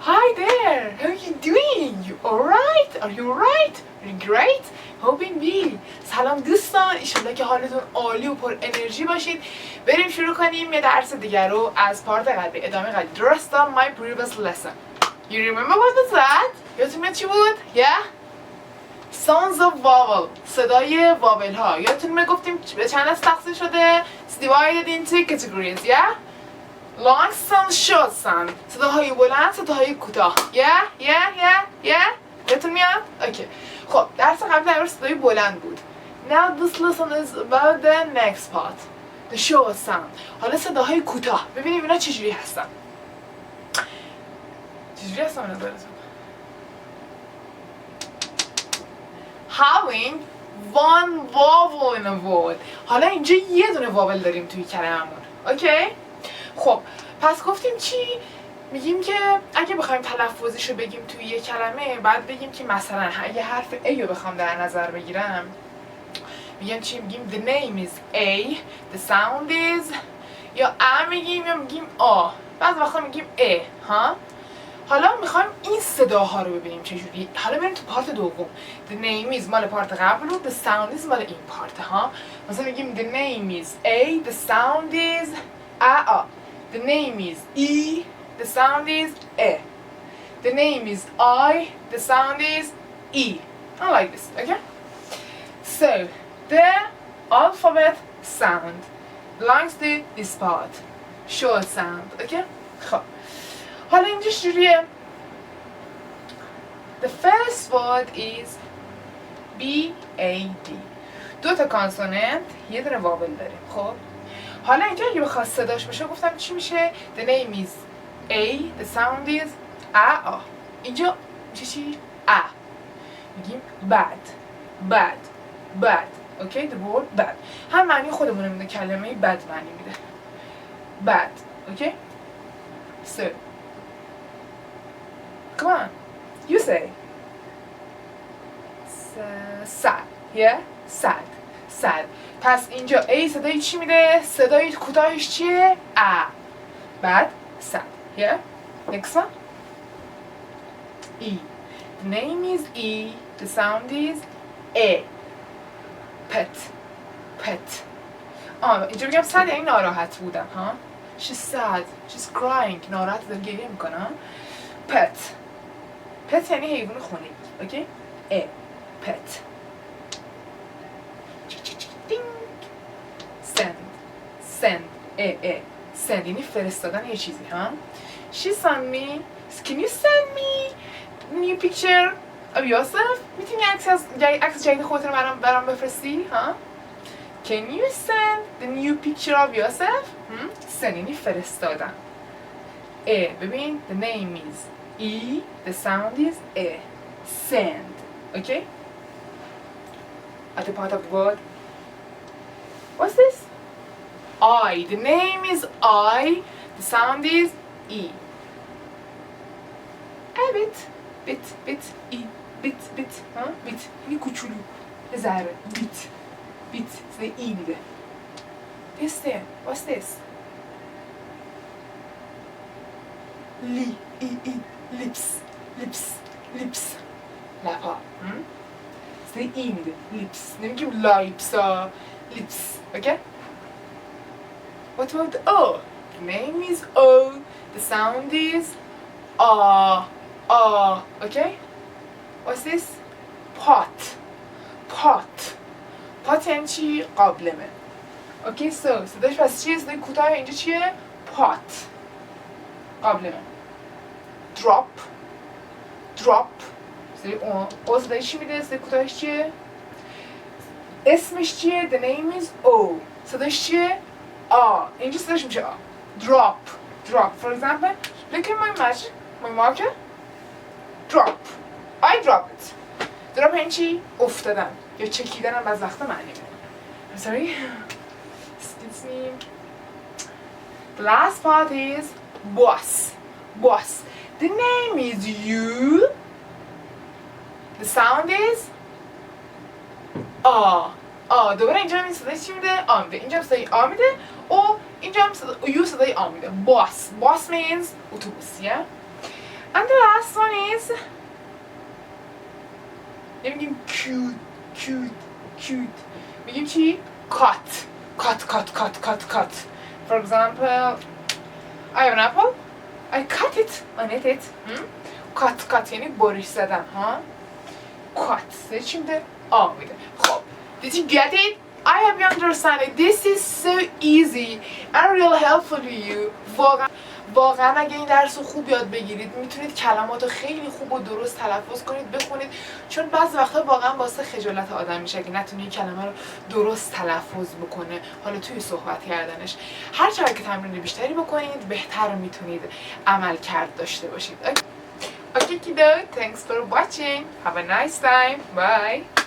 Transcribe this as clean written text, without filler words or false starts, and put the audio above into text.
Hi there. How are you doing? You alright? Are you alright? Are you great? Hoping be. سلام دوستان. ایشالله که حالتون عالی و پر انرژی باشید. بریم شروع کنیم یه درس دیگر رو از پارت قبلی ادامه قبلی. درستا my previous lesson. You remember what was that? یادتون میاد چی بود؟ Yeah? Sounds of vowel. صدای واول ها. یادتون میاد گفتیم به چند دسته تقسیم شده؟ It's divided into categories. Yeah? Long sound, short sound. صداهای بلند، صداهای کوتاه. Yeah. یادتون میاد؟ اوکی. خب درس قبل در صدای بلند بود. Now this lesson is about the next part. The short sound. حالا صداهای کوتاه. ببینیم اینا چجوری هستن. چجوری هستن نظرتون؟ Having one vowel in a word. حالا اینجا یه دونه واول داریم توی کلممون. اوکی؟ خب پس گفتیم چی؟ میگیم که اگه بخوایم تلفظیشو بگیم توی یه کلمه بعد بگیم که مثلا اگه حرف A رو بخوام در نظر بگیرم میگم چی؟ میگیم the name is A, the sound is یا A میگیم یا میگیم A. بعض وقتا میگیم A ها. حالا میخوایم این صداها رو ببینیم چجوری. حالا بریم تو پارت دوم. The name is مال پارت قبل و the sound is مال این پارت ها. مثلا میگیم the name is A, the sound is A. The name is E, the sound is E. The name is I, the sound is E. I like this, okay? So, the alphabet sound belongs to this part. Short sound, okay? خب حالا اینجا شروعیه. The first word is B-A-D. دو تا کانسوننت یه دونه واول داریم. خب حالا اینجا اگه بخواد صداش بشه گفتم چی میشه؟ The name is A, the sound is A. اینجا میشه چی؟ A. میگیم bad. Okay, the word bad. هم معنی خودمون میده، کلمه bad معنی میده. Bad. Okay? So come on. You say sad. Yeah? Sad. پس اینجا A صدای چی میده؟ صدای کوتاهش چیه؟ A. Bad, sad. Yeah? Next one. E. The name is E. The sound is A. Pet. اینجا بگم sad یعنی ناراحت بودن ها. She's sad. She's crying. ناراحت داره گریه میکنه. Pet یعنی حیوان خونگی. اوکی؟ A. Pet. Send. Send یعنی فرستادن یه چیزی ها. She sent me. Can you send me a new picture of yourself? میتونی عکس جدید خودت رو برام بفرستی ها؟ Can you send the new picture of yourself? send یعنی فرستادن. ببین the name is E, the sound is A. Send. Okay? At the part of the word. What's this? I. The name is I. The sound is E. A bit. E. Bit. ها؟ Bit. یعنی کوچولو. ذره. Bit. صدای E میده. This there. What's this? Lips. لپا. صدای E میده. Lips. نمیگیم lips ها. Lips. Okay? What about the O? The name is O. The sound is A. Okay? What's this? Pot یعنی چی؟ قابلمه. Okay, so صداش پس چیه؟ صدای کوتاه اینجا چیه؟ Pot. قابلمه. Drop. صدای O صدای چی میده؟ صدای کوتاهش چیه؟ اسمش چیه؟ The name is O. صداش چیه؟ اینجا صداش میشه drop. For example, look at my marker. Drop. I drop it. Drop یعنی چی؟ افتادن یا چکیدن هم بعض وقتا معنی میده. I'm sorry. Excuse me. The last part is boss. The name is U. The sound is دوباره اینجا هم صدای چی میده؟ میده. اینجا هم صدای میده و اینجا هم صدای یو صدای میده. Boss means اتوبوس. Yeah? And the last one is نمیگیم cute میگیم چی؟ cut. For example, I have an apple. I cut it and ate it. cut یعنی بریش زدن ها. cut چی میده؟ میده. خب did you get it? I hope you understand it. This is so easy and really helpful to you. واقعا اگه این درس رو خوب یاد بگیرید میتونید کلمات رو خیلی خوب و درست تلفظ کنید بخونید، چون بعضی وقتا واقعا واسه خجالت آدم میشه اگه نتونه این کلمه رو درست تلفظ بکنه حالا توی صحبت کردنش. هر چقدر که تمرین بیشتری بکنید بهتر میتونید عمل کرد داشته باشید. Okay kiddo, thanks for watching. Have a nice time. Bye.